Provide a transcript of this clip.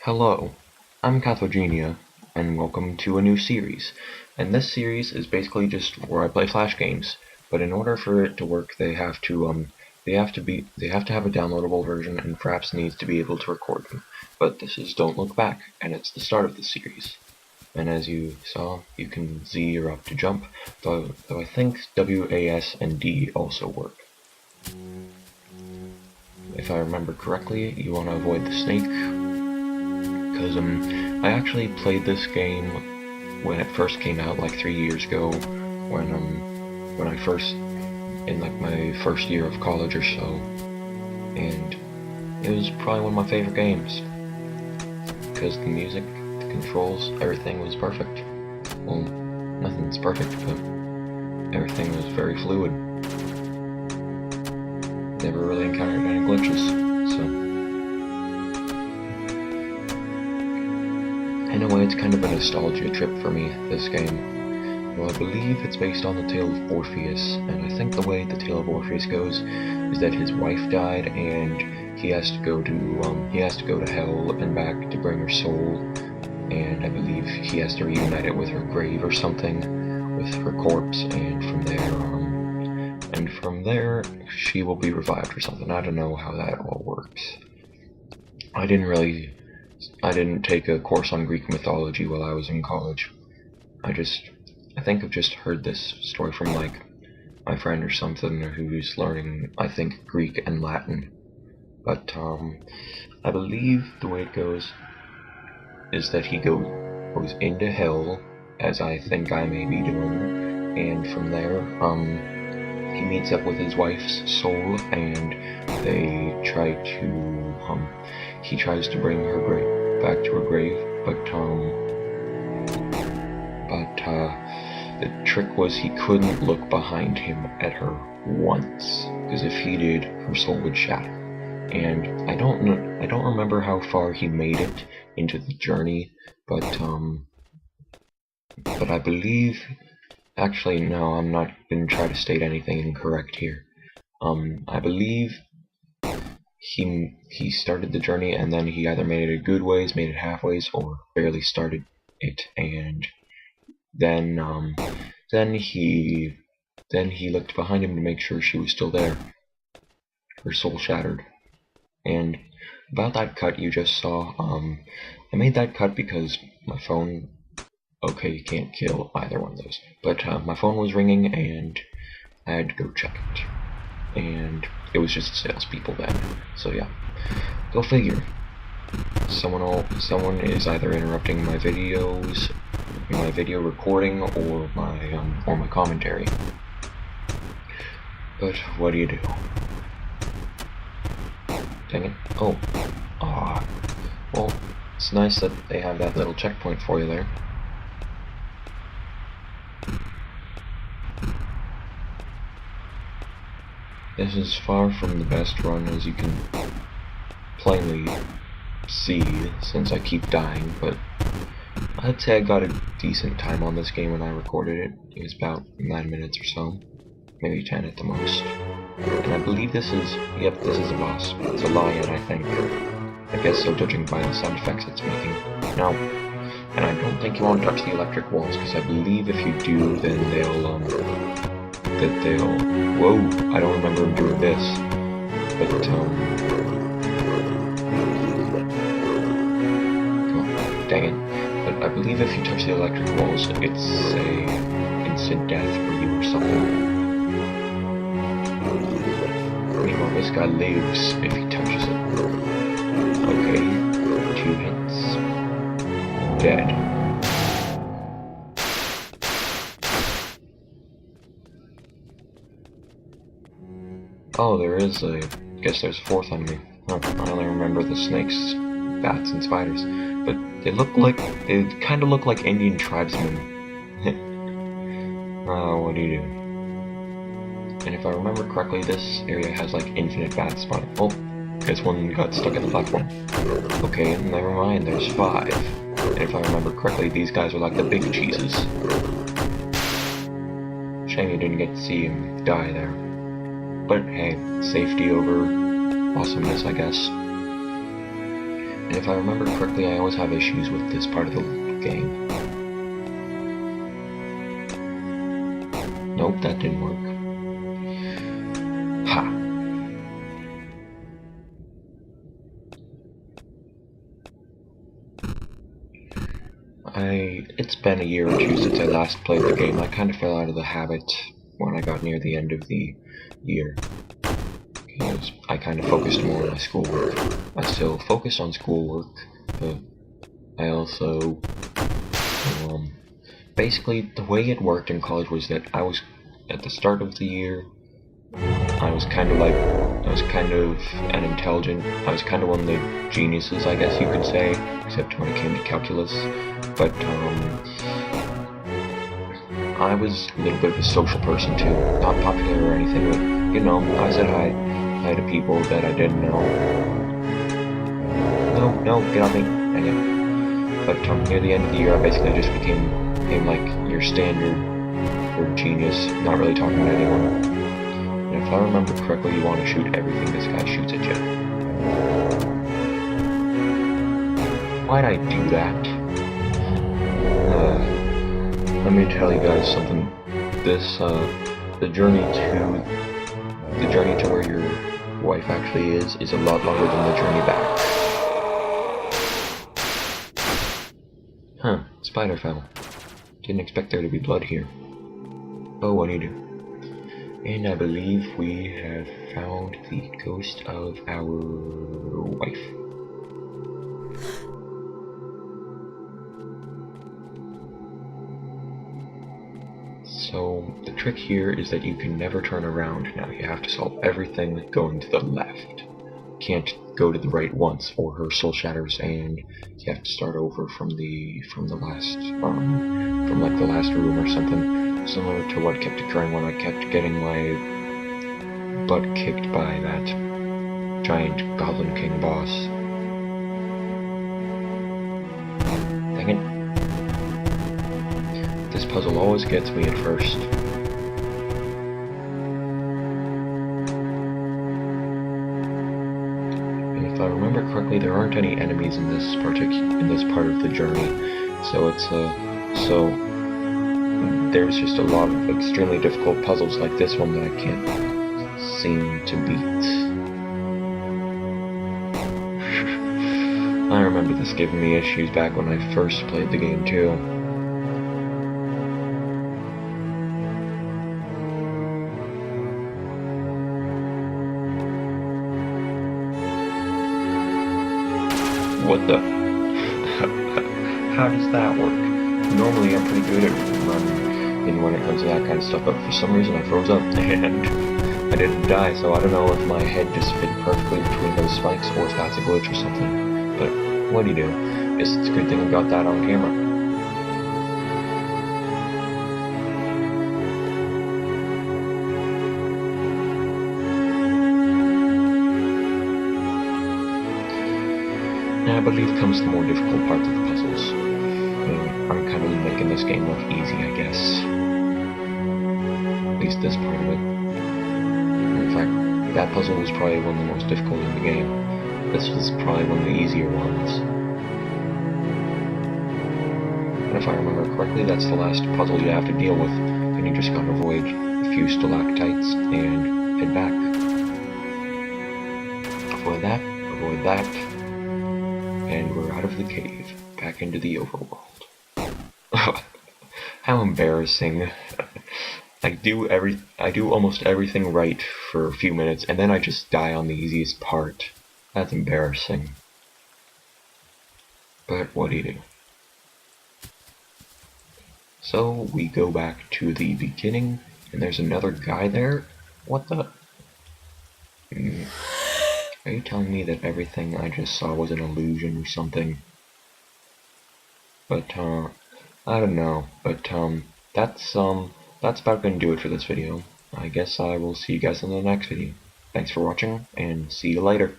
Hello, I'm Cathogenia, and welcome to a new series. And this series is basically just where I play Flash games. But in order for it to work, they have to have a downloadable version, and Fraps needs to be able to record them. But this is Don't Look Back, and it's the start of the series. And as you saw, you can Z or up to jump, though I think W, A, S, and D also work. If I remember correctly, you want to avoid the snake, because I actually played this game when it first came out, like 3 years ago, when I first, in like my first year of college or so, and it was probably one of my favorite games, because the music, the controls, everything was perfect. Well, nothing's perfect, but everything was very fluid. Never really encountered any glitches, so. In a way, it's kind of a nostalgia trip for me, this game. Well, I believe it's based on the tale of Orpheus, and I think the way the tale of Orpheus goes is that his wife died, and he has to go to hell and back to bring her soul, and I believe he has to reunite it with her grave or something, with her corpse, and from there she will be revived or something. I don't know how that all works. I didn't take a course on Greek mythology while I was in college. I think I've just heard this story from like my friend or something who's learning, I think, Greek and Latin. But I believe the way it goes is that he goes into hell, as I think I may be doing, and from there he meets up with his wife's soul, and he tries to bring her back to her grave, but the trick was he couldn't look behind him at her once, because if he did, her soul would shatter. And I don't remember how far he made it into the journey, but I believe, actually no, I'm not gonna try to state anything incorrect here. I believe he started the journey, and then he either made it a good ways, made it halfways, or barely started it, and then he looked behind him to make sure she was still there. Her soul shattered. And about that cut you just saw, I made that cut because my phone, okay, you can't kill either one of those, but my phone was ringing and I had to go check it. And it was just salespeople then, so yeah. Go figure. Someone is either interrupting my videos, my video recording, or my commentary. But what do you do? Dang it! Oh, well, it's nice that they have that little checkpoint for you there. This is far from the best run, as you can plainly see, since I keep dying, but I'd say I got a decent time on this game when I recorded it. It was about 9 minutes or so, maybe 10 at the most. And I believe this is a boss. It's a lion, I think. I guess so, judging by the sound effects it's making. No. And I don't think you want to touch the electric walls, because I believe if you do, then whoa, I don't remember him doing this, but, oh, dang it, but I believe if you touch the electric walls, it's a instant death for you or something. Meanwhile, this guy lives if he touches it. Okay, 2 hits, dead. Oh, I guess there's a 4th enemy. Huh, I only remember the snakes, bats, and spiders, but they kind of look like Indian tribesmen. What do you do? And if I remember correctly, this area has like infinite bat spawning. Oh, guess one got stuck in the platform. Okay, never mind, there's 5. And if I remember correctly, these guys are like the big cheeses. Shame you didn't get to see him die there. But hey, safety over awesomeness, I guess. And if I remember correctly, I always have issues with this part of the game. Nope, that didn't work. Ha! It's been a year or two since I last played the game. I kind of fell out of the habit when I got near the end of the year. Because I kind of focused more on my schoolwork. I still focus on schoolwork, but I also... basically, the way it worked in college was that I was, at the start of the year, I was kind of an intelligent, I was kind of one of the geniuses, I guess you could say, except when it came to calculus. But, I was a little bit of a social person too, not popular or anything, but, you know, I said hi to people that I didn't know. No, get off me, dang it. But, near the end of the year, I basically just became like your standard genius, not really talking to anyone. And if I remember correctly, you want to shoot everything this guy shoots at you. Why'd I do that? Let me tell you guys something. This, the journey to where your wife actually is a lot longer than the journey back. Huh, spider fell. Didn't expect there to be blood here. Oh, what do you do? And I believe we have found the ghost of our wife. So, the trick here is that you can never turn around now. You have to solve everything going to the left. Can't go to the right once, or her soul shatters, and you have to start over from the last, from like the last room or something. Similar to what kept occurring when I kept getting my butt kicked by that giant Goblin King boss. Dang it. This puzzle always gets me at first. And if I remember correctly, there aren't any enemies in this part of the journey, so it's there's just a lot of extremely difficult puzzles like this one that I can't seem to beat. I remember this giving me issues back when I first played the game too. What the? How does that work? Normally I'm pretty good at running when it comes to that kind of stuff, but for some reason I froze up and I didn't die, so I don't know if my head just fit perfectly between those spikes or if that's a glitch or something. But what do you do? Guess it's a good thing I got that on camera. Now I believe comes the more difficult parts of the puzzles. I'm kind of making this game look easy, I guess. At least this part of it. In fact, that puzzle was probably one of the most difficult in the game. This was probably one of the easier ones. And if I remember correctly, that's the last puzzle you have to deal with. And you just gotta avoid a few stalactites and head back. Avoid that. And we're out of the cave, back into the overworld. How embarrassing. I do almost everything right for a few minutes, and then I just die on the easiest part. That's embarrassing. But what do you do? So we go back to the beginning, and there's another guy there? What the? Are you telling me that everything I just saw was an illusion or something? But, I don't know. But, that's about gonna do it for this video. I guess I will see you guys in the next video. Thanks for watching, and see you later.